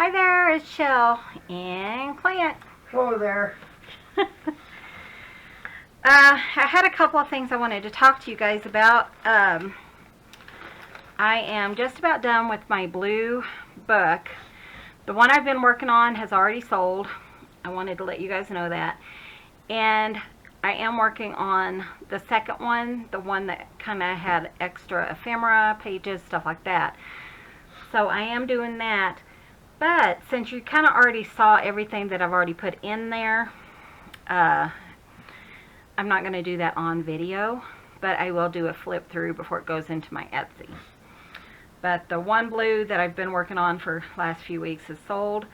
Hi there, it's Shell and Clint. Hello there. I had a couple of things I wanted to talk to you guys about. I am just about done with my blue book. The one I've been working on has already sold. I wanted to let you guys know that. And I am working on the second one, the one that kind of had extra ephemera, pages, stuff like that. So I am doing that. But since you kind of already saw everything that I've already put in there, I'm not going to do that on video, but I will do a flip through before it goes into my Etsy. But the one blue that I've been working on for the last few weeks is sold,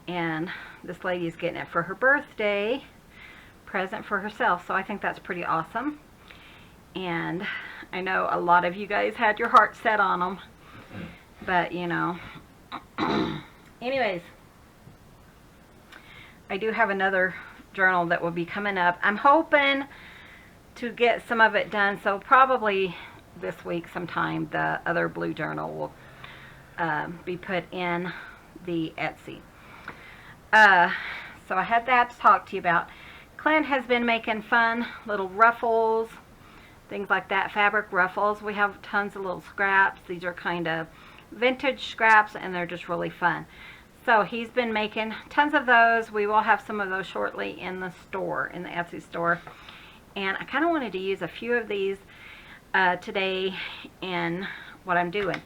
and this lady is getting it for her birthday, present for herself, so I think that's pretty awesome. And I know a lot of you guys had your heart set on them, but you know. Anyways, I do have another journal that will be coming up. I'm hoping to get some of it done, so probably this week sometime the other blue journal will be put in the Etsy. So I had that to talk to you about. Clint has been making fun little ruffles, things like that, fabric ruffles. We have tons of little scraps. These are kind of vintage scraps, and they're just really fun. So he's been making tons of those. We will have some of those shortly in the store, in the Etsy store. And I kind of wanted to use a few of these today in what I'm doing.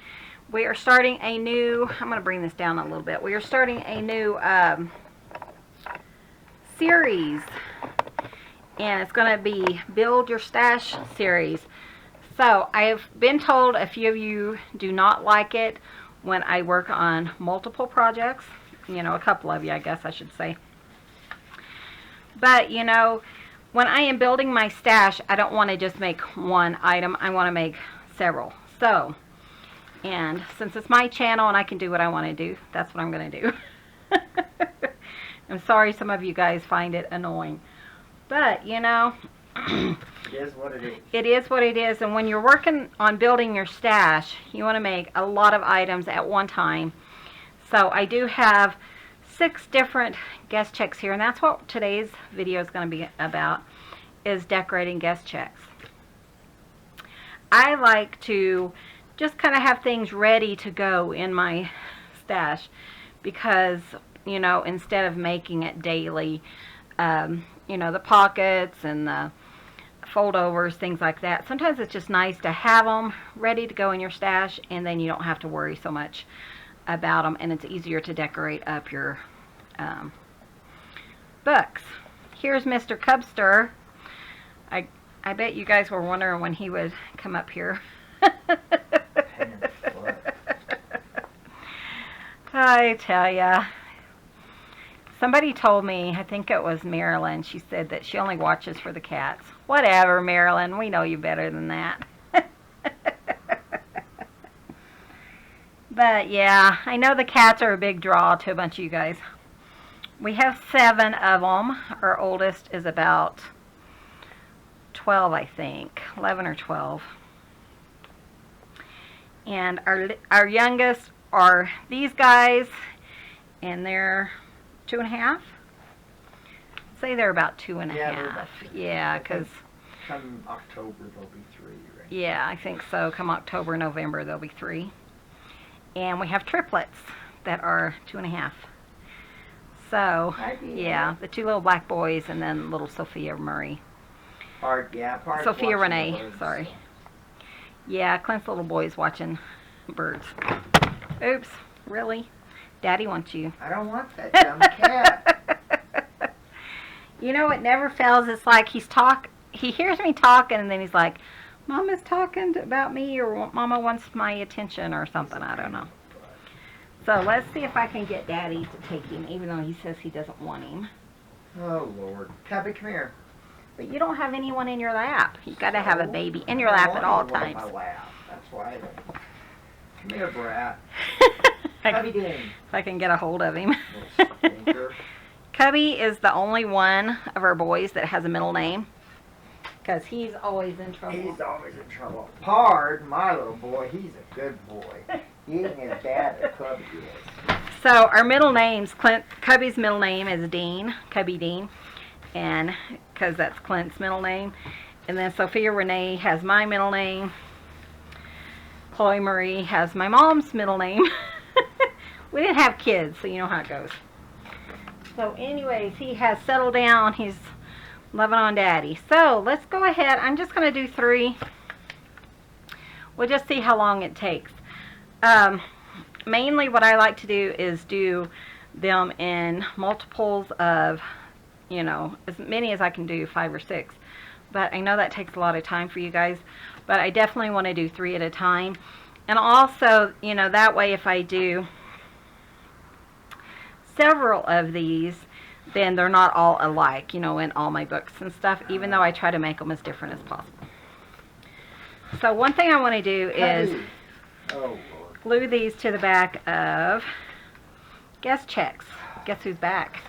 We are starting a new, I'm going to bring this down a little bit. We are starting a new series. And it's going to be Build Your Stash series. So I've been told a few of you do not like it when I work on multiple projects. You know, a couple of you, I guess I should say. But, you know, when I am building my stash, I don't want to just make one item. I want to make several. So, and since it's my channel and I can do what I want to do, that's what I'm going to do. I'm sorry some of you guys find it annoying. But, you know, it is what it is. It is what it is, and when you're working on building your stash, you want to make a lot of items at one time. So I do have 6 different guest checks here, and that's what today's video is going to be about, is decorating guest checks. I like to just kind of have things ready to go in my stash because, you know, instead of making it daily, you know, the pockets and the foldovers, things like that. Sometimes it's just nice to have them ready to go in your stash, and then you don't have to worry so much about them, and it's easier to decorate up your books. Here's Mr. Cubster. I bet you guys were wondering when he would come up here. I tell ya. Somebody told me, I think it was Marilyn, she said that she only watches for the cats. Whatever, Marilyn, we know you better than that. But yeah, I know the cats are a big draw to a bunch of you guys. We have 7 of them. Our oldest is about 12, I think. 11 or 12. And our youngest are these guys, and they're 2.5. Say they're about 2.5. Yeah, because come October they'll be 3, right? Yeah, I think so. Come October, November they'll be 3. And we have triplets that are 2.5. So yeah, the 2 little black boys, and then little Sophia Murray. Sophia Renee. Sorry. Yeah, Clint's little boy's watching birds. Oops, really? Daddy wants you. I don't want that dumb cat. You know, it never fails. It's like he hears me talking, and then he's like, Mama's talking about me, or Mama wants my attention, or something. I don't know. So let's see if I can get Daddy to take him, even though he says he doesn't want him. Oh, Lord. Cubby, come here. But you don't have anyone in your lap. You've got to have a baby in your lap at all times. In my lap. That's why I don't. Come here, brat. Cubby Dean. If I can get a hold of him. Cubby is the only one of our boys that has a middle name, because he's always in trouble. He's always in trouble. Pard, my little boy, he's a good boy. He ain't as bad as Cubby is. So our middle names, Cubby's middle name is Dean, Cubby Dean, and because that's Clint's middle name. And then Sophia Renee has my middle name. Chloe Marie has my mom's middle name. We didn't have kids, so you know how it goes. So anyways, he has settled down. He's loving on Daddy. So let's go ahead. I'm just going to do 3. We'll just see how long it takes. Mainly what I like to do is do them in multiples of, you know, as many as I can do, 5 or 6. But I know that takes a lot of time for you guys. But I definitely want to do 3 at a time. And also, you know, that way if I do several of these, then they're not all alike, you know, in all my books and stuff, even though I try to make them as different as possible. So one thing I want to do is glue these to the back of guest checks. Guess who's back?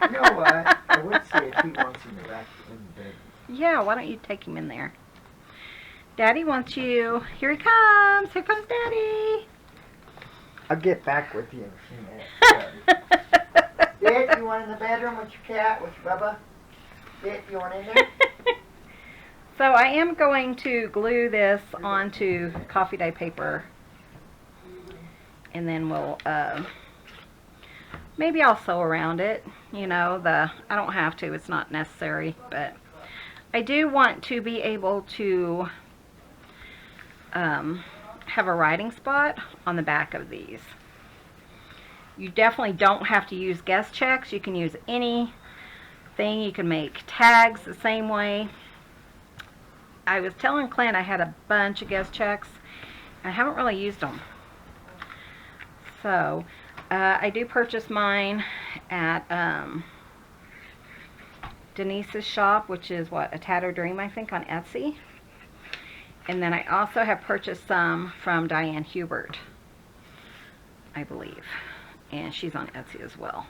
You know what? I would say if he wants him back in bed. Yeah, why don't you take him in there? Daddy wants you. Here he comes. Here comes Daddy. I'll get back with you in a few minutes. Dad, you want in the bedroom with your cat, with your Bubba? Dad, you want in there? So I am going to glue this onto coffee dye paper. And then we'll, maybe I'll sew around it. You know, I don't have to. It's not necessary. But I do want to be able to have a writing spot on the back of these. You definitely don't have to use guest checks. You can use anything. You can make tags the same way. I was telling Clint I had a bunch of guest checks. I haven't really used them. So, I do purchase mine at Denise's shop, which is what, a Tattered Dream, I think, on Etsy. And then I also have purchased some from Diane Hubert, I believe. And she's on Etsy as well.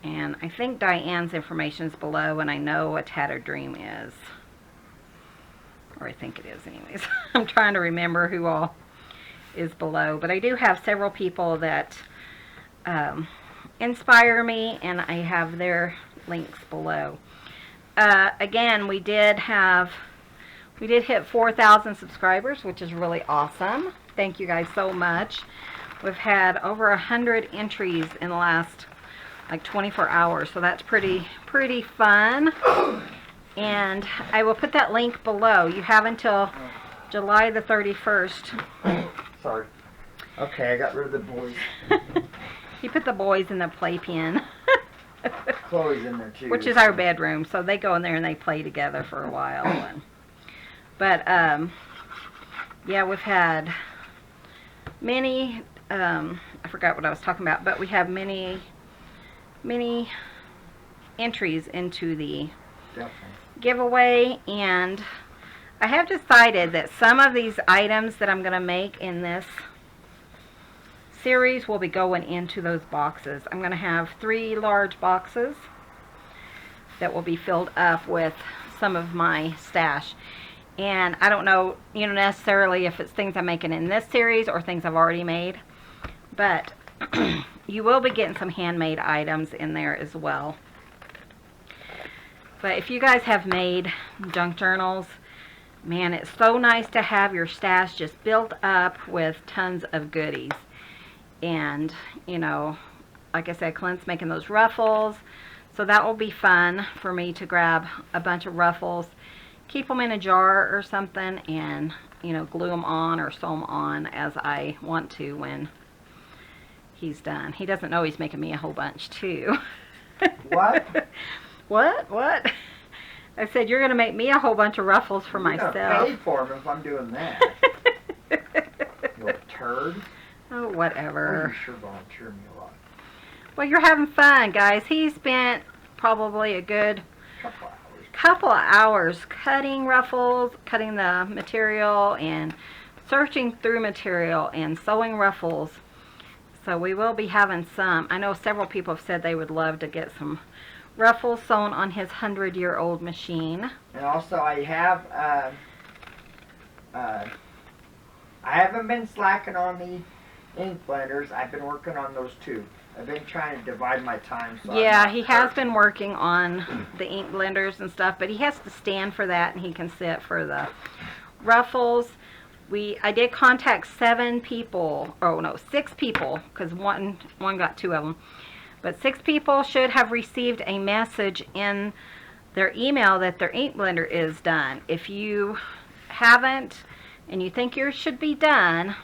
And I think Diane's information is below, and I know what Tattered Dream is. Or I think it is anyways. I'm trying to remember who all is below. But I do have several people that inspire me, and I have their links below. Again, we did hit 4,000 subscribers, which is really awesome. Thank you guys so much. We've had over 100 entries in the last like 24 hours, so that's pretty fun. And I will put that link below. You have until July the 31st. Sorry. Okay, I got rid of the boys. He put the boys in the playpen. Chloe's in there too. Which is our bedroom, so they go in there and they play together for a while. But yeah, we've had many, I forgot what I was talking about, but we have many entries into the giveaway, and I have decided that some of these items that I'm going to make in this series will be going into those boxes. I'm going to have 3 large boxes that will be filled up with some of my stash. And I don't know, you know, necessarily if it's things I'm making in this series or things I've already made, but you will be getting some handmade items in there as well. But if you guys have made junk journals, man, it's so nice to have your stash just built up with tons of goodies. And, you know, like I said, Clint's making those ruffles, so that will be fun for me to grab a bunch of ruffles, keep them in a jar or something, and, you know, glue them on or sew them on as I want to when he's done. He doesn't know he's making me a whole bunch too. What? What? I said, you're going to make me a whole bunch of ruffles for myself. You're going to pay for them if I'm doing that. You little turd. Oh, whatever. You sure volunteer me a lot. Well, you're having fun, guys. He spent probably a good couple of hours cutting ruffles, cutting the material, and searching through material and sewing ruffles. So we will be having some. I know several people have said they would love to get some ruffles sewn on his 100-year-old machine. And also, I haven't been slacking on the ink blenders. I've been working on those too. I've been trying to divide my time. So Yeah, he has been working on the ink blenders and stuff, but he has to stand for that, and he can sit for the ruffles. I did contact 7 people. Oh no, 6 people, because one got 2 of them. But 6 people should have received a message in their email that their ink blender is done. If you haven't and you think yours should be done,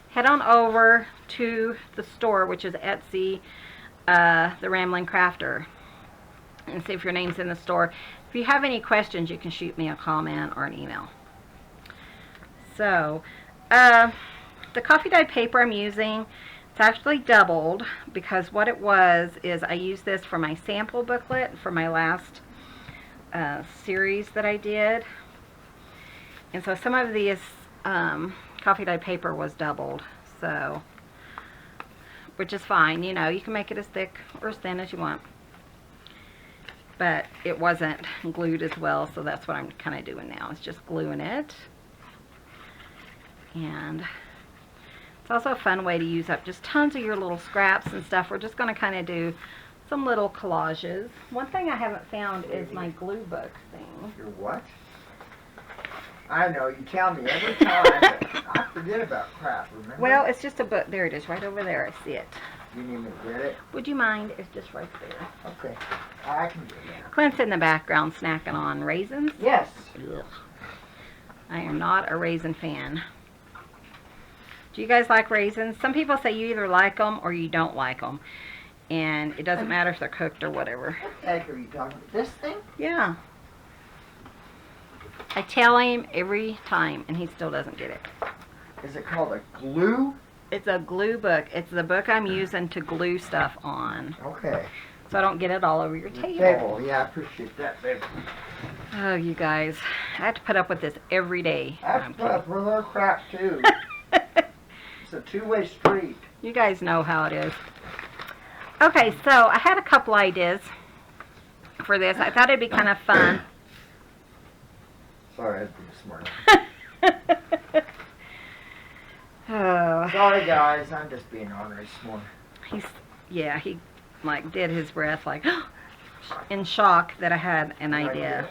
head on over to the store, which is Etsy, the Rambling Crafter, and see if your name's in the store. If you have any questions, you can shoot me a comment or an email. So, the coffee dyed paper I'm using, it's actually doubled, because what it was is I used this for my sample booklet for my last series that I did. And so some of these coffee dyed paper was doubled, so, which is fine. You know, you can make it as thick or as thin as you want. But it wasn't glued as well, so that's what I'm kind of doing now. It's just gluing it. And it's also a fun way to use up just tons of your little scraps and stuff. We're just going to kind of do some little collages. One thing I haven't found is my glue book thing. Your what? I know, you tell me every time, but I forget about crap, remember? Well, it's just a book. There it is, right over there. I see it. You need me to get it? Would you mind? It's just right there. Okay, I can do that. Clint's in the background snacking on raisins. Yes. Ugh. I am not a raisin fan. Do you guys like raisins? Some people say you either like them or you don't like them. And it doesn't matter if they're cooked or whatever. What the heck are you talking about? This thing? Yeah. I tell him every time, and he still doesn't get it. Is it called a glue? It's a glue book. It's the book I'm using to glue stuff on, Okay. so I don't get it all over your table. Table, yeah, I appreciate that, babe. Oh, you guys. I have to put up with this every day. I have to put up with her crap, too. It's a two-way street. You guys know how it is. Okay, so I had a couple ideas for this. I thought it'd be kind of fun. Sorry, I had to be smart. Oh, Sorry, guys, I'm just being ornery this morning. he like did his breath like in shock that I had an idea.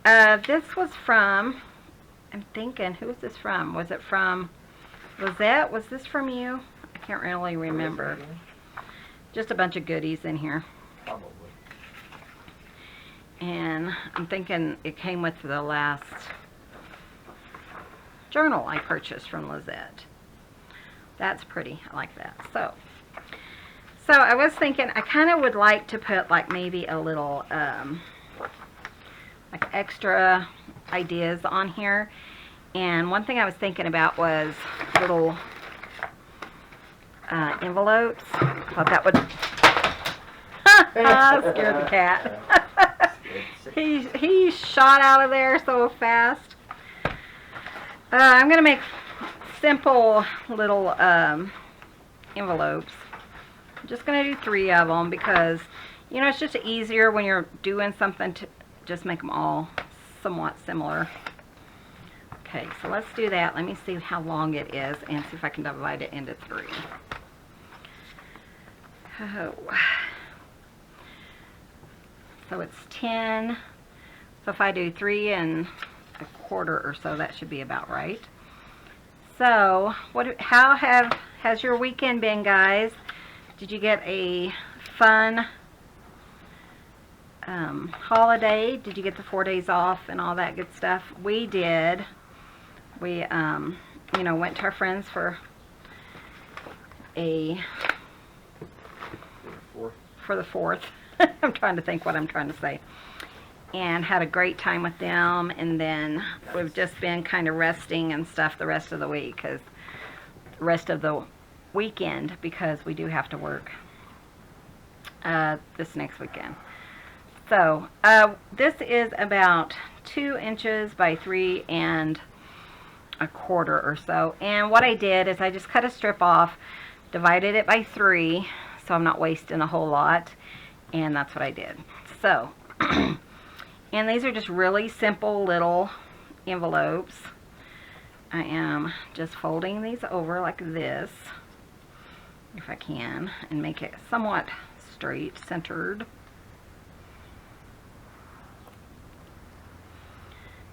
This was from, I'm thinking, who was this from? Was it from Lizette? Was this from you? I can't really remember. Just a bunch of goodies in here. Probably. And I'm thinking it came with the last journal I purchased from Lizette. That's pretty. I like that. So I was thinking I kind of would like to put like maybe a little like extra ideas on here. And one thing I was thinking about was little envelopes. Thought that would scared the cat. He shot out of there so fast. I'm going to make simple little envelopes. I'm just going to do 3 of them because, you know, it's just easier when you're doing something to just make them all somewhat similar. Okay, so let's do that. Let me see how long it is and see if I can divide it into 3. Oh. So it's 10. So if I do 3 1/4 or so, that should be about right. So, how has your weekend been, guys? Did you get a fun holiday? Did you get the 4 days off and all that good stuff? We did. We, you know, went to our friends for the 4th. I'm trying to think what I'm trying to say. And had a great time with them, and then we've just been kind of resting and stuff the rest of the week, because the rest of the weekend, because we do have to work this next weekend. So this is about 2 inches by 3 1/4 or so. And what I did is I just cut a strip off, divided it by 3, so I'm not wasting a whole lot. And that's what I did. So, and these are just really simple little envelopes. I am just folding these over like this, if I can, and make it somewhat straight, centered.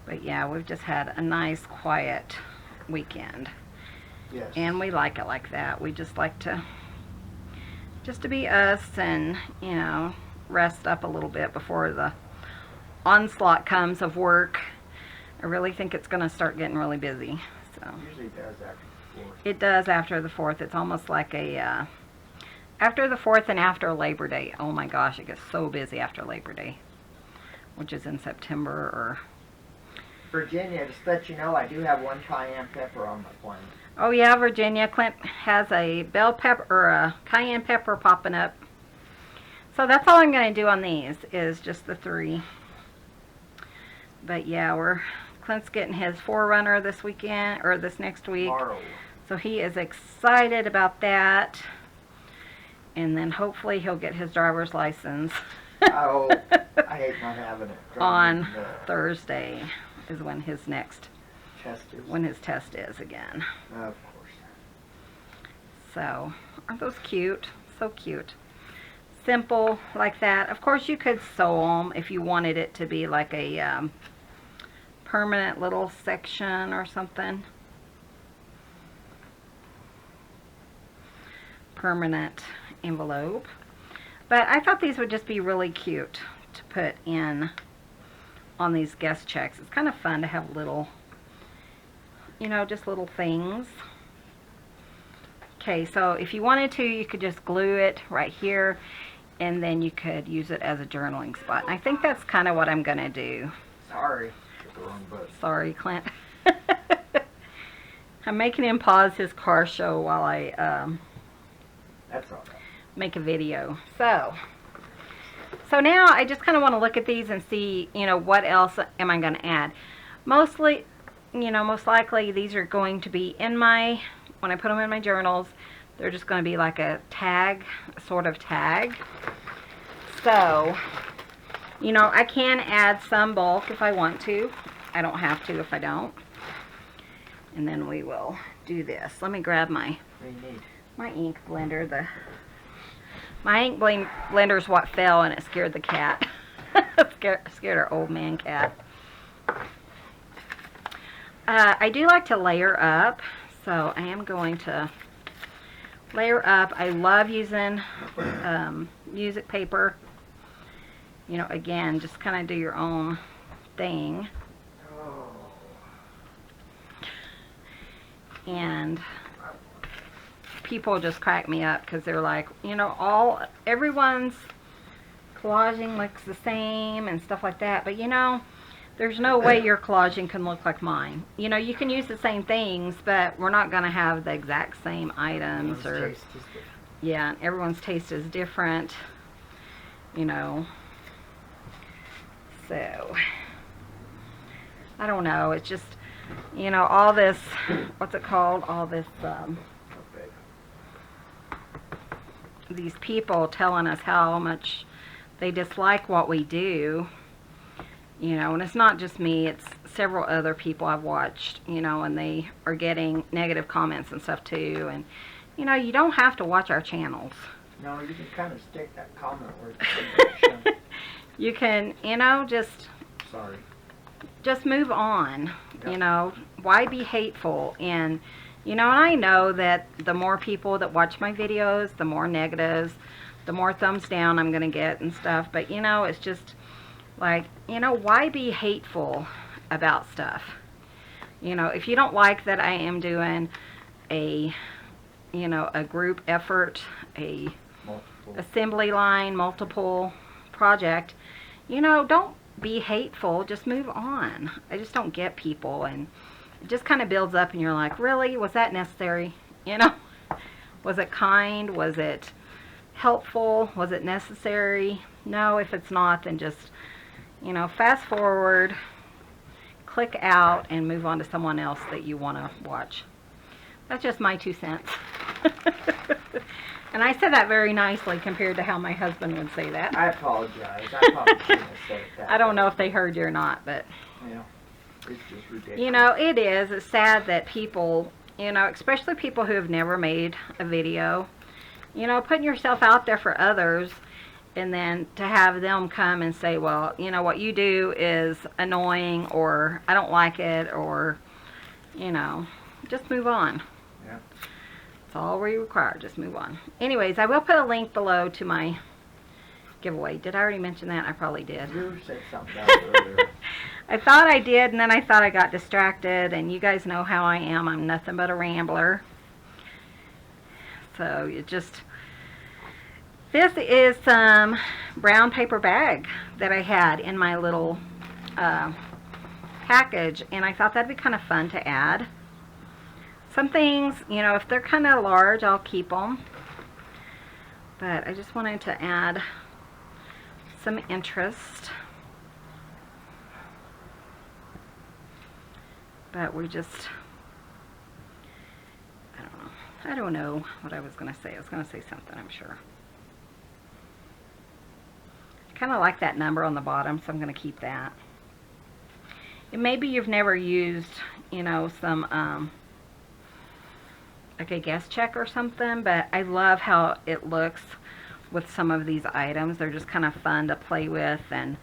But yeah, we've just had a nice, quiet weekend. Yes. And we like it like that. We just like to be us and, you know, rest up a little bit before the onslaught comes of work. I really think it's going to start getting really busy. So Usually does after the 4th. it does after the 4th. It's almost like a, after the 4th and after Labor Day. Oh my gosh, it gets so busy after Labor Day, which is in September. Or Virginia, just to let you know, I do have 1 cayenne pepper on my plane. oh yeah, Virginia, Clint has a bell pepper or a cayenne pepper popping up. So that's all I'm going to do on these is just the 3. But yeah, Clint's getting his Forerunner this weekend, or this next week. Tomorrow. So he is excited about that. And then hopefully he'll get his driver's license Oh, I hate not having it. on The Thursday is when his test is again. Of course. So, aren't those cute? So cute. Simple like that. Of course, you could sew them if you wanted it to be like a permanent little section or something. Permanent envelope. But I thought these would just be really cute to put in on these guest checks. It's kind of fun to have little, you know, just little things. Okay, so if you wanted to, you could just glue it right here, and then you could use it as a journaling spot. And I think that's kind of what I'm going to do. Sorry. Hit the wrong button. Sorry, Clint. I'm making him pause his car show while I That's all right. make a video. So now I just kind of want to look at these and see, you know, what else am I going to add. Mostly, you know, most likely these are going to be in my, when I put them in my journals, they're just going to be like a tag, a sort of tag. So, you know, I can add some bulk if I want to. I don't have to if I don't. And then we will do this. Let me grab my ink blender. My ink blender is what fell and it scared the cat. scared our old man cat. I do like to layer up, so I am going to layer up. I love using music paper. You know, again, just kind of do your own thing. And people just crack me up because they're like, you know, everyone's collaging looks the same and stuff like that. But you know, there's no way your collaging can look like mine. You know, you can use the same things, but we're not going to have the exact same items. Or yeah, everyone's taste is different. You know, so I don't know. It's just, you know, all this, what's it called? All this, these people telling us how much they dislike what we do, you know, and it's not just me, it's several other people I've watched, you know, and they are getting negative comments and stuff too. And, you know, you don't have to watch our channels. No, you can kind of stick that comment where it's you can, you know, just move on. Yep. You know, why be hateful? And you know, and I know that the more people that watch my videos, the more negatives, the more thumbs down I'm gonna get and stuff. But you know, it's just like, you know, why be hateful about stuff? You know, if you don't like that I am doing a, you know, a group effort, a assembly line, multiple project, you know, don't be hateful, just move on. I just don't get people, and it just kind of builds up and you're like, really? Was that necessary? You know, was it kind? Was it helpful? Was it necessary? No, if it's not, then just, you know, fast forward, click out, and move on to someone else that you want to watch. That's just my 2 cents. And I said that very nicely compared to how my husband would say that. I apologize. I probably shouldn't have said it that I don't way. know if they heard you or not, but Yeah. It's just ridiculous. You know, it is. It's sad that people, you know, especially people who have never made a video, you know, putting yourself out there for others, and then to have them come and say, well, you know, what you do is annoying, or I don't like it, or, you know, just move on. Yeah. That's all we require. Just move on. Anyways, I will put a link below to my giveaway. Did I already mention that? I probably did. You said something about it earlier. I thought I did, and then I thought I got distracted, and you guys know how I am. I'm nothing but a rambler. So you just... This is some brown paper bag that I had in my little package, and I thought that'd be kind of fun to add. Some things, you know, if they're kind of large, I'll keep them. But I just wanted to add some interest. But we just, I don't know what I was going to say. I was going to say something, I'm sure. I kind of like that number on the bottom, so I'm going to keep that. And maybe you've never used, you know, some, like a guest check or something, but I love how it looks with some of these items. They're just kind of fun to play with, and,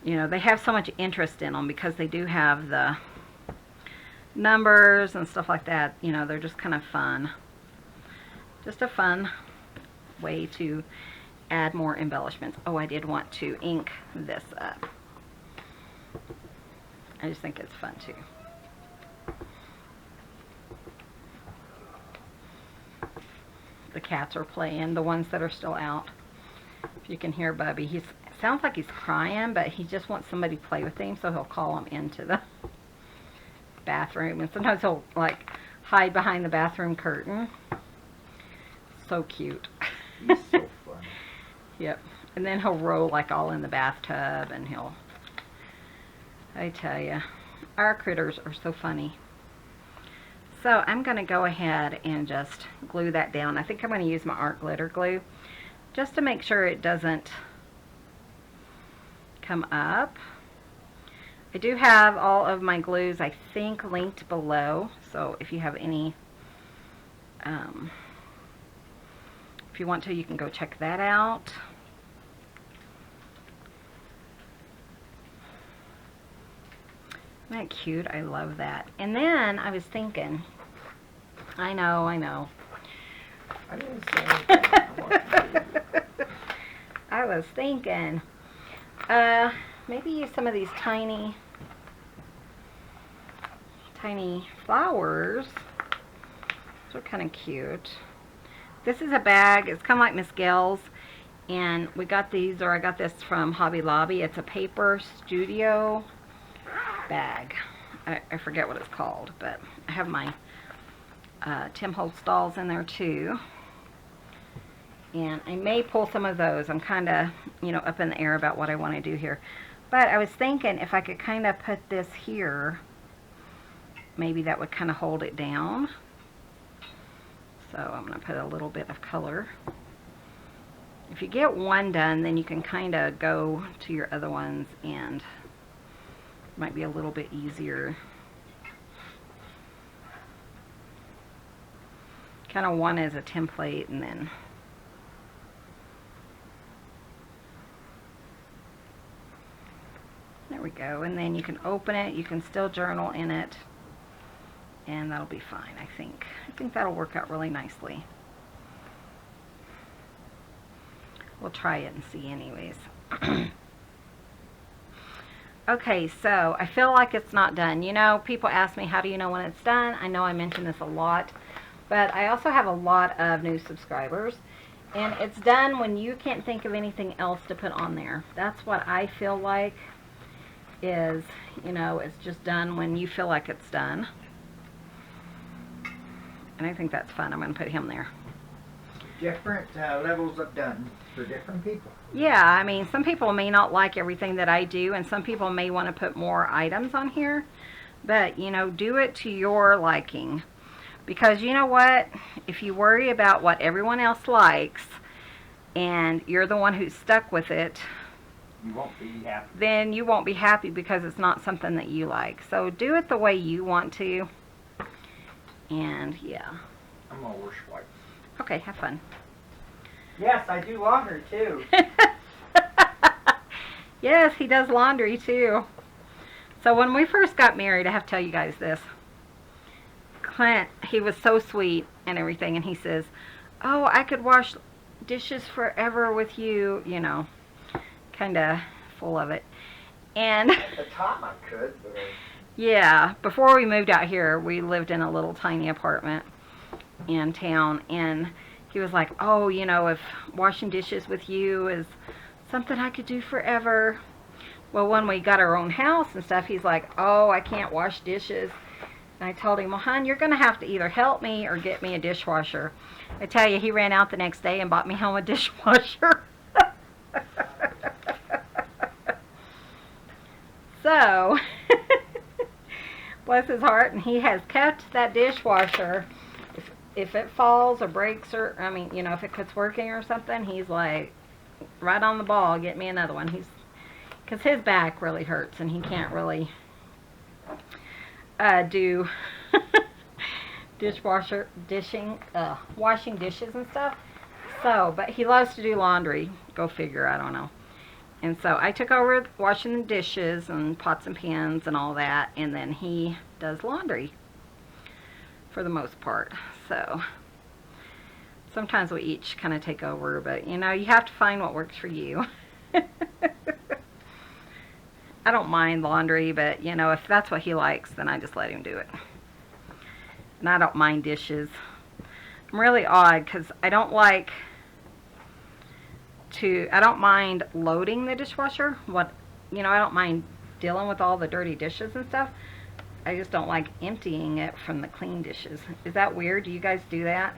you know, they have so much interest in them because they do have the numbers and stuff like that. You know, they're just kind of fun. Just a fun way to add more embellishments. Oh, I did want to ink this up. I just think it's fun too. The cats are playing, the ones that are still out. If you can hear Bubby, he sounds like he's crying, but he just wants somebody to play with him, so he'll call him into the bathroom, and sometimes he'll like hide behind the bathroom curtain. So cute. He's so funny. Yep. And then he'll roll like all in the bathtub, and he'll, I tell you, our critters are so funny. So I'm going to go ahead and just glue that down. I think I'm going to use my art glitter glue just to make sure it doesn't come up. I do have all of my glues, I think, linked below. So if you have any, if you want to, you can go check that out. Isn't that cute? I love that. And then I was thinking, I know. I didn't say anything. I want to. I was thinking, maybe use some of these tiny flowers. These are kind of cute. This is a bag. It's kind of like Miss Gayle's, and we got these, or I got this from Hobby Lobby. It's a paper studio bag. I forget what it's called, but I have my Tim Holtz dolls in there too, and I may pull some of those. I'm kind of, you know, up in the air about what I want to do here, but I was thinking if I could kind of put this here, maybe that would kind of hold it down. So I'm going to put a little bit of color. If you get one done, then you can kind of go to your other ones, and it might be a little bit easier. Kind of one as a template, and then there we go. And then you can open it. You can still journal in it, and that'll be fine. I think that'll work out really nicely. We'll try it and see anyways. Okay, so I feel like it's not done. You know, people ask me, how do you know when it's done? I know I mention this a lot, but I also have a lot of new subscribers, and it's done when you can't think of anything else to put on there. That's what I feel like is, you know, it's just done when you feel like it's done. And I think that's fun. I'm going to put him there. Different levels of done for different people. Yeah, I mean, some people may not like everything that I do, and some people may want to put more items on here. But, you know, do it to your liking. Because you know what? If you worry about what everyone else likes, and you're the one who's stuck with it, you won't be happy. then you won't be happy because it's not something that you like. So do it the way you want to. And yeah. I'm gonna wash white. Okay, have fun. Yes, I do laundry too. Yes, he does laundry too. So when we first got married, I have to tell you guys this. Clint, he was so sweet and everything, and he says, "Oh, I could wash dishes forever with you," you know, kind of full of it. And At the time I could, but yeah, before we moved out here, we lived in a little tiny apartment in town, and he was like, "Oh, you know, if washing dishes with you is something I could do forever." Well, when we got our own house and stuff, he's like, "Oh, I can't wash dishes." And I told him, "Well, hon, you're going to have to either help me or get me a dishwasher." I tell you, he ran out the next day and bought me home a dishwasher. So, bless his heart, and he has kept that dishwasher. If it falls or breaks, or, I mean, you know, if it quits working or something, he's like, right on the ball, get me another one. Because his back really hurts, and he can't really do washing dishes and stuff. So, but he loves to do laundry. Go figure, I don't know. And so I took over washing the dishes and pots and pans and all that, and then he does laundry for the most part. So sometimes we each kind of take over, but you know, you have to find what works for you. I don't mind laundry, but you know, if that's what he likes, then I just let him do it. And I don't mind dishes. I'm really odd because I don't mind loading the dishwasher. I don't mind dealing with all the dirty dishes and stuff. I just don't like emptying it from the clean dishes. Is that weird? Do you guys do that?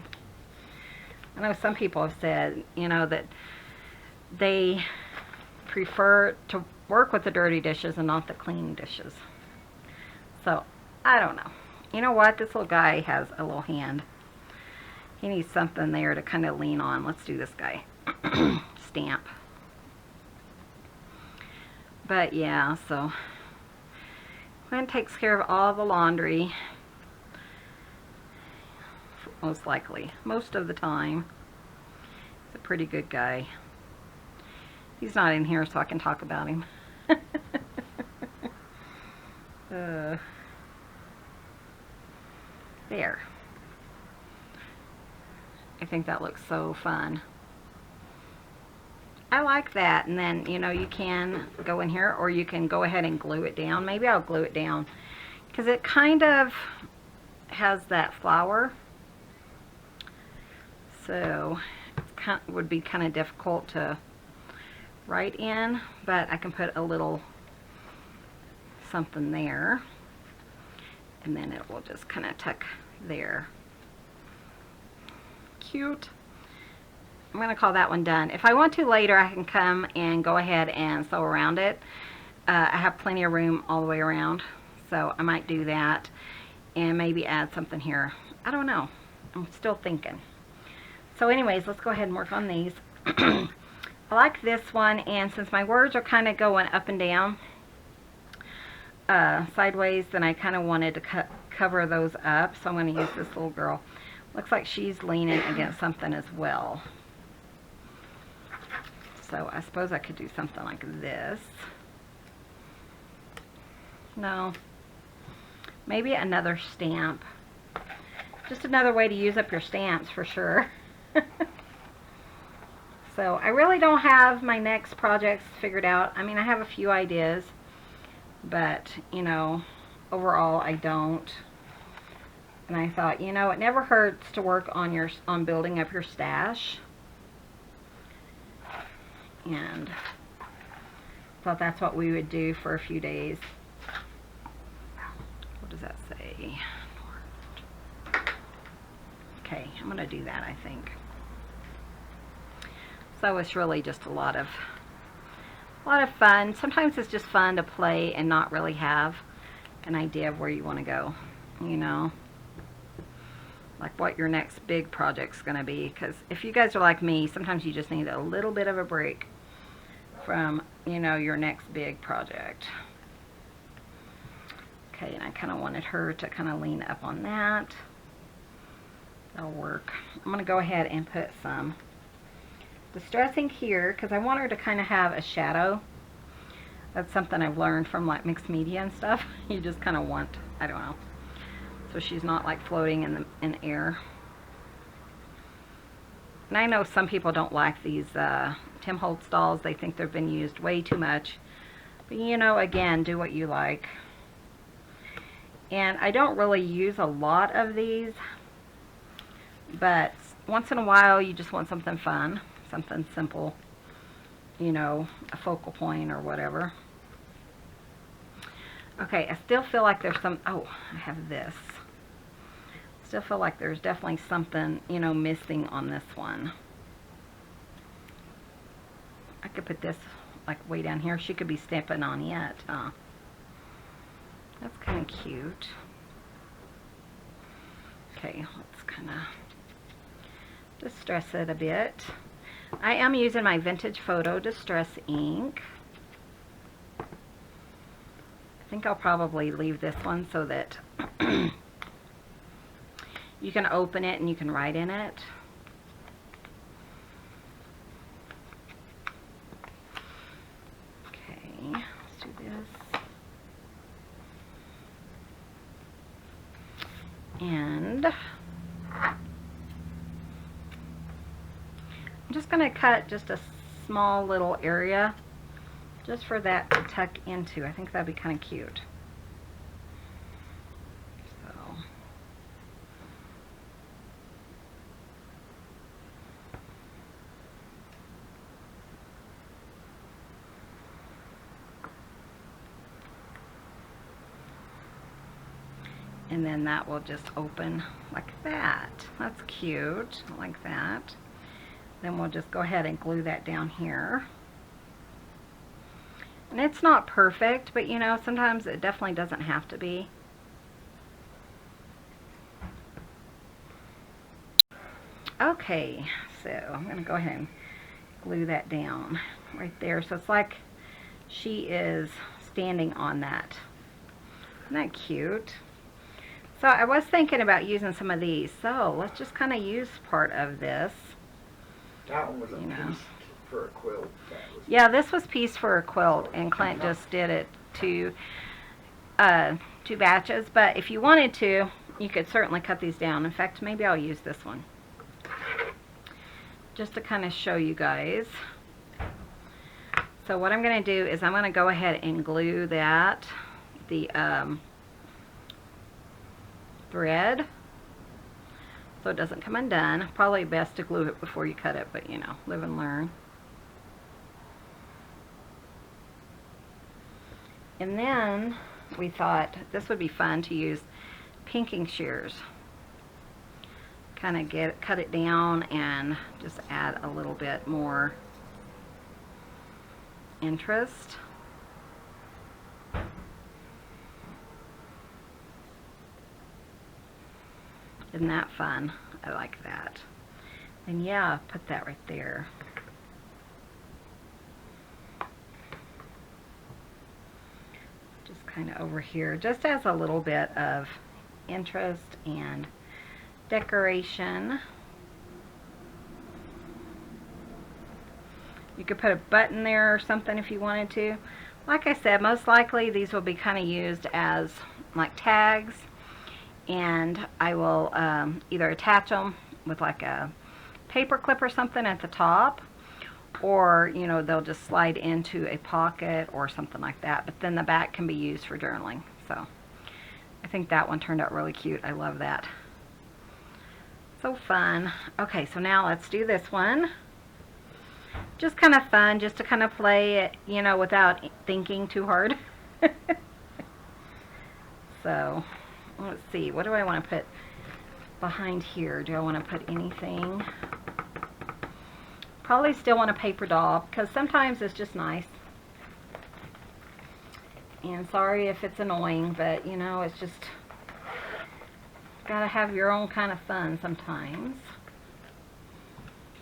I know some people have said, you know, that they prefer to work with the dirty dishes and not the clean dishes. So, I don't know. You know what? This little guy has a little hand. He needs something there to kind of lean on. Let's do this guy. Stamp. But yeah, so Clint takes care of all the laundry. Most likely. Most of the time. He's a pretty good guy. He's not in here so I can talk about him. There. I think that looks so fun. I like that. And then, you know, you can go in here or you can go ahead and glue it down. Maybe I'll glue it down because it kind of has that flower. So it would be kind of difficult to write in, but I can put a little something there. And then it will just kind of tuck there. Cute. I'm going to call that one done. If I want to later, I can come and go ahead and sew around it. I have plenty of room all the way around, so I might do that and maybe add something here. I don't know. I'm still thinking. So anyways, let's go ahead and work on these. I like this one, and since my words are kind of going up and down, sideways, then I kind of wanted to cover those up, so I'm going to use this little girl. Looks like she's leaning against something as well. So I suppose I could do something like this. No. Maybe another stamp. Just another way to use up your stamps for sure. So I really don't have my next projects figured out. I mean, I have a few ideas, but you know, overall I don't. And I thought, you know, it never hurts to work on building up your stash. And thought that's what we would do for a few days. What does that say? Okay, I'm going to do that, I think. So it's really just a lot of fun. Sometimes it's just fun to play and not really have an idea of where you want to go, you know, like what your next big project's going to be. Because if you guys are like me, sometimes you just need a little bit of a break from, you know, your next big project. Okay, and I kind of wanted her to kind of lean up on that. That'll work. I'm going to go ahead and put some distressing here because I want her to kind of have a shadow. That's something I've learned from like mixed media and stuff. You just kind of want, I don't know, so she's not like floating in air. And I know some people don't like these Tim Holtz dolls. They think they've been used way too much. But you know, again, do what you like. And I don't really use a lot of these, but once in a while you just want something fun, something simple, you know, a focal point or whatever. Okay, I still feel like there's some, oh, I have this. Still feel like there's definitely something, you know, missing on this one. I could put this like way down here. She could be stepping on it. That's kind of cute. Okay, let's kind of distress it a bit. I am using my Vintage Photo Distress ink. I think I'll probably leave this one so that you can open it and you can write in it. Okay, let's do this. And I'm just going to cut just a small little area just for that to tuck into. I think that'd be kind of cute. So, and then that will just open like that. That's cute, like that. Then we'll just go ahead and glue that down here. And it's not perfect, but you know, sometimes it definitely doesn't have to be. Okay, so I'm going to go ahead and glue that down right there. So it's like she is standing on that. Isn't that cute? So I was thinking about using some of these. So let's just kind of use part of this. That one was a piece for a quilt. Yeah, this was piece for a quilt, and Clint just did it to two batches. But if you wanted to, you could certainly cut these down. In fact, maybe I'll use this one just to kind of show you guys. So what I'm going to do is I'm going to go ahead and glue that, the thread, so it doesn't come undone. Probably best to glue it before you cut it, but you know, live and learn. And then we thought this would be fun to use pinking shears. Kind of cut it down and just add a little bit more interest. Isn't that fun? I like that. And yeah, put that right there. Just kind of over here, just as a little bit of interest and decoration. You could put a button there or something if you wanted to. Like I said, most likely these will be kind of used as like tags, and I will either attach them with like a paper clip or something at the top, or you know, they'll just slide into a pocket or something like that, but then the back can be used for journaling. So I think that one turned out really cute. I love that. So fun. Okay, so now let's do this one. Just kind of fun, just to kind of play it, you know, without thinking too hard. So let's see, what do I want to put behind here? Do I want to put anything? Probably still want a paper doll, because sometimes it's just nice. And sorry if it's annoying, but you know, it's just gotta have your own kind of fun sometimes.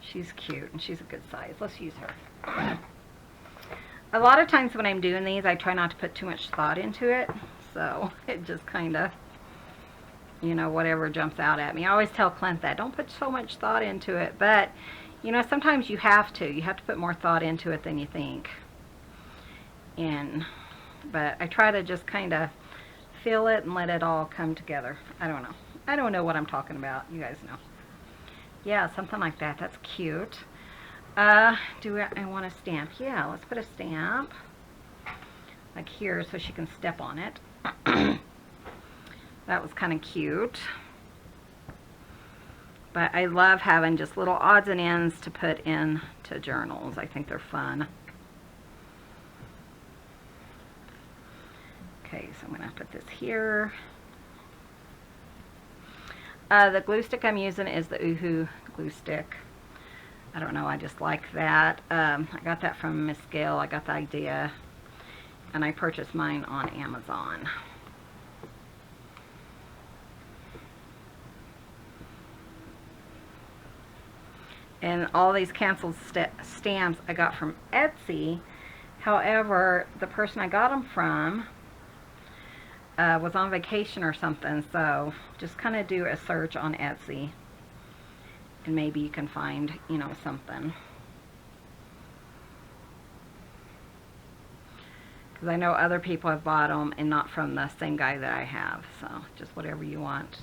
She's cute and she's a good size. Let's use her. A lot of times when I'm doing these, I try not to put too much thought into it. So it just kind of, you know, whatever jumps out at me. I always tell Clint that. Don't put so much thought into it. But, you know, sometimes you have to. You have to put more thought into it than you think. But I try to just kind of feel it and let it all come together. I don't know. I don't know what I'm talking about. You guys know. Yeah, something like that. That's cute. Do I want a stamp? Yeah, let's put a stamp. Like here so she can step on it. That was kind of cute. But I love having just little odds and ends to put into journals. I think they're fun. Okay, so I'm going to put this here. The glue stick I'm using is the Oohoo glue stick. I don't know, I just like that. I got that from Miss Gayle. I got the idea. And I purchased mine on Amazon. And all these canceled stamps I got from Etsy. However, the person I got them from was on vacation or something, so just kind of do a search on Etsy and maybe you can find, you know, something. Because I know other people have bought them and not from the same guy that I have, so just whatever you want.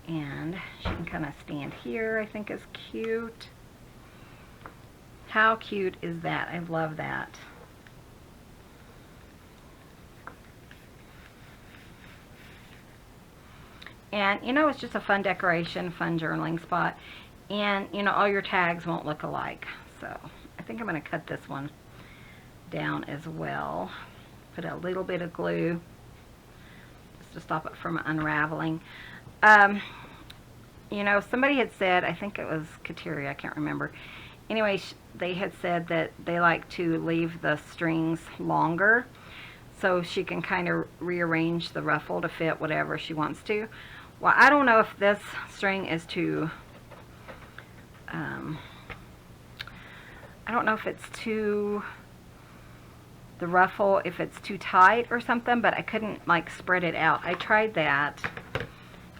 And she can kind of stand here, I think is cute. How cute is that? I love that. And, you know, it's just a fun decoration, fun journaling spot. And, you know, all your tags won't look alike. So, I think I'm going to cut this one down as well. Put a little bit of glue just to stop it from unraveling. You know, somebody had said, I think it was Kateria, I can't remember. Anyway, they had said that they like to leave the strings longer so she can kind of rearrange the ruffle to fit whatever she wants to. Well, I don't know if this string is too, I don't know if it's too, the ruffle, if it's too tight or something, but I couldn't like spread it out. I tried that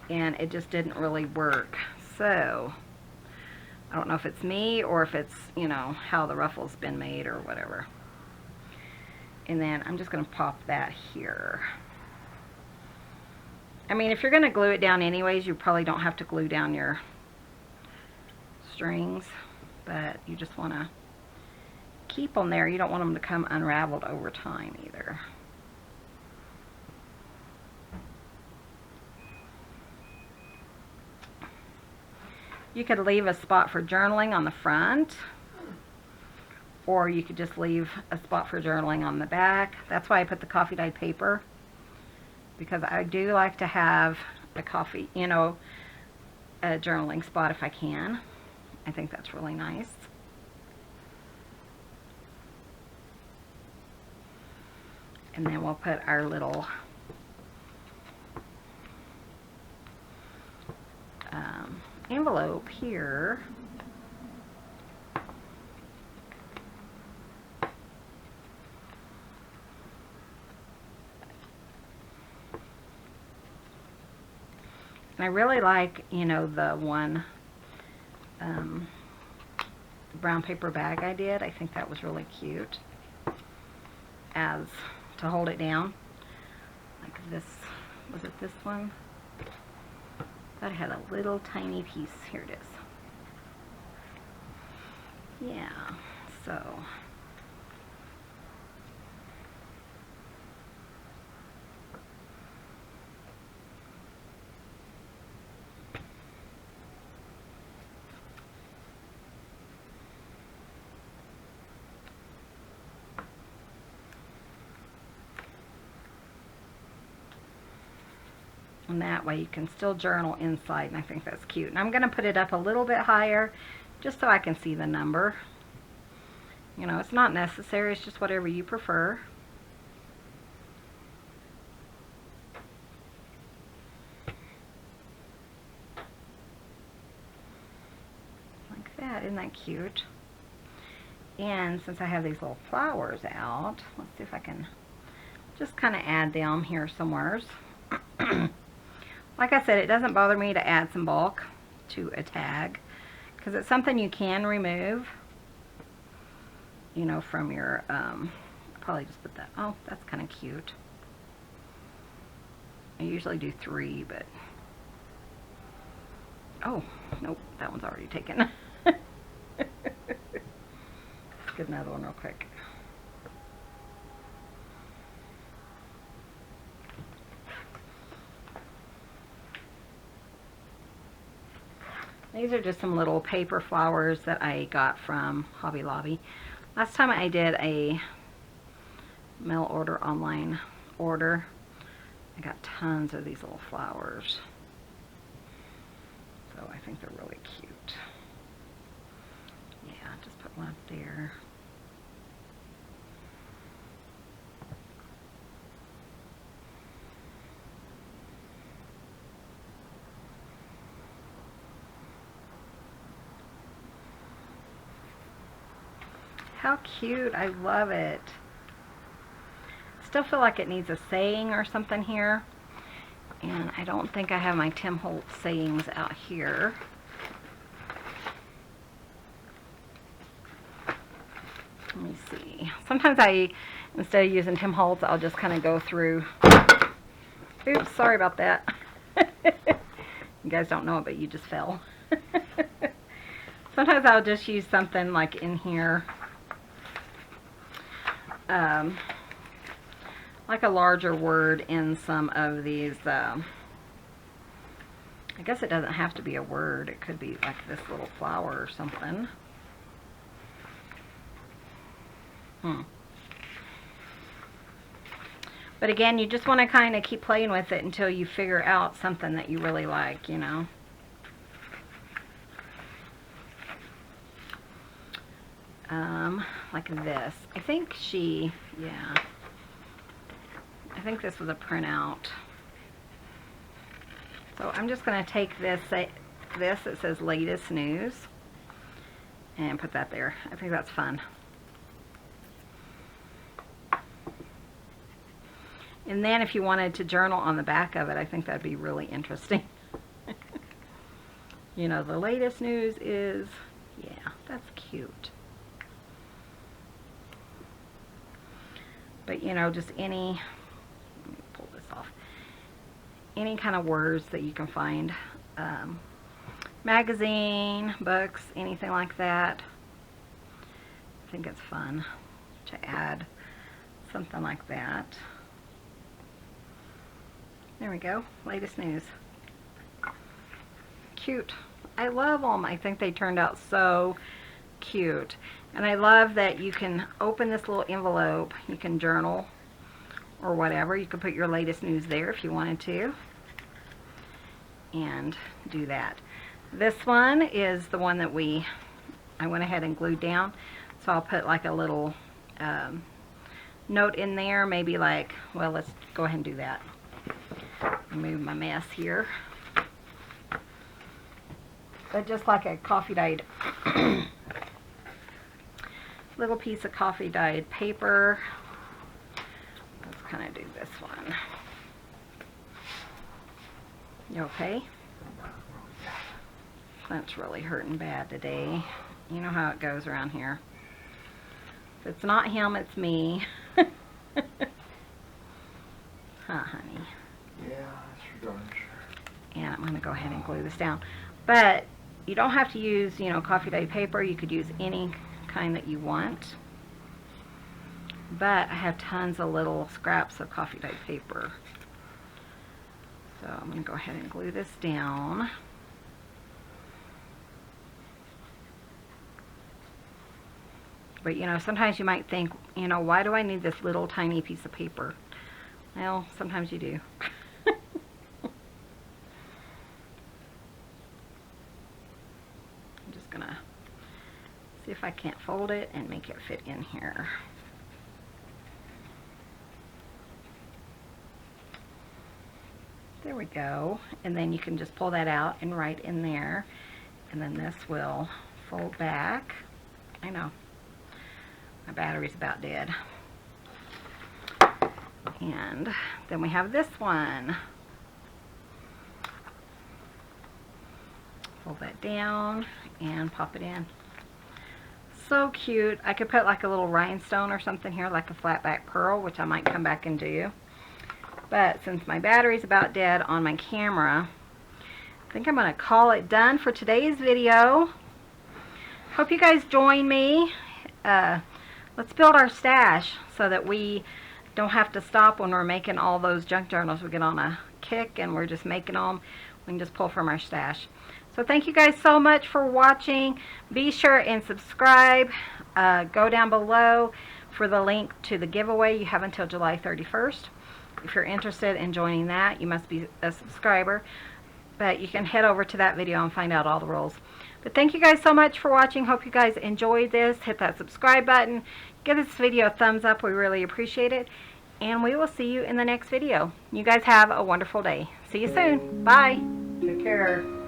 and it just didn't really work. So, I don't know if it's me or if it's, you know, how the ruffle's been made or whatever. And then I'm just going to pop that here. I mean, if you're going to glue it down anyways, you probably don't have to glue down your strings, but you just want to keep them there. You don't want them to come unraveled over time either. You could leave a spot for journaling on the front, or you could just leave a spot for journaling on the back. That's why I put the coffee dyed paper, because I do like to have a coffee, you know, a journaling spot if I can. I think that's really nice. And then we'll put our little envelope here. And I really like, you know, the one brown paper bag I did. I think that was really cute as to hold it down. Like this, was it this one? That had a little tiny piece. Here it is. Yeah, so. And that way you can still journal inside, and I think that's cute. And I'm going to put it up a little bit higher just so I can see the number. You know, it's not necessary, it's just whatever you prefer. Like that, isn't that cute? And since I have these little flowers out, let's see if I can just kind of add them here somewhere. Like I said, it doesn't bother me to add some bulk to a tag because it's something you can remove, you know, from your, probably just put that, oh, that's kind of cute. I usually do 3, but, oh, nope, that one's already taken. Let's get another one real quick. These are just some little paper flowers that I got from Hobby Lobby. Last time I did a mail order, online order, I got tons of these little flowers. So I think they're really cute. Yeah, just put one up there. How cute, I love it. Still feel like it needs a saying or something here. And I don't think I have my Tim Holtz sayings out here. Let me see. Sometimes instead of using Tim Holtz, I'll just kind of go through. Oops, sorry about that. You guys don't know it, but you just fell. Sometimes I'll just use something like in here. Like a larger word in some of these, I guess it doesn't have to be a word, it could be like this little flower or something. But again, you just want to kind of keep playing with it until you figure out something that you really like, you know. Like this. I think yeah. I think this was a printout. So I'm just going to take this, it says latest news, and put that there. I think that's fun. And then if you wanted to journal on the back of it, I think that'd be really interesting. You know, the latest news is, yeah, that's cute. But, you know, just any, let me pull this off, any kind of words that you can find. Magazine, books, anything like that. I think it's fun to add something like that. There we go, latest news. Cute. I love them. I think they turned out so cute. And I love that you can open this little envelope, you can journal or whatever. You could put your latest news there if you wanted to, and do that. This one is the one that I went ahead and glued down, so I'll put like a little note in there, maybe like, well, let's go ahead and do that. Remove my mess here. But just like a coffee dyed little piece of coffee dyed paper. Let's kind of do this one. You okay? Clint's really hurting bad today. You know how it goes around here. If it's not him, it's me. Huh, honey? Yeah, that's for darn sure. And I'm going to go ahead and glue this down. But you don't have to use, you know, coffee dyed paper. You could use any kind that you want. But I have tons of little scraps of coffee dyed paper. So I'm going to go ahead and glue this down. But you know, sometimes you might think, you know, why do I need this little tiny piece of paper? Well, sometimes you do. I'm just gonna see if I can't fold it and make it fit in here. There we go. And then you can just pull that out and write in there. And then this will fold back. I know. My battery's about dead. And then we have this one. Fold that down and pop it in. So cute. I could put like a little rhinestone or something here, like a flat back pearl, which I might come back and do. But since my battery's about dead on my camera, I think I'm going to call it done for today's video. Hope you guys join me. Let's build our stash so that we don't have to stop when we're making all those junk journals. We get on a kick and we're just making them. We can just pull from our stash. So thank you guys so much for watching. Be sure and subscribe. Go down below for the link to the giveaway. You have until July 31st. If you're interested in joining that, you must be a subscriber. But you can head over to that video and find out all the rules. But thank you guys so much for watching. Hope you guys enjoyed this. Hit that subscribe button. Give this video a thumbs up. We really appreciate it. And we will see you in the next video. You guys have a wonderful day. See you soon. Bye. Take care.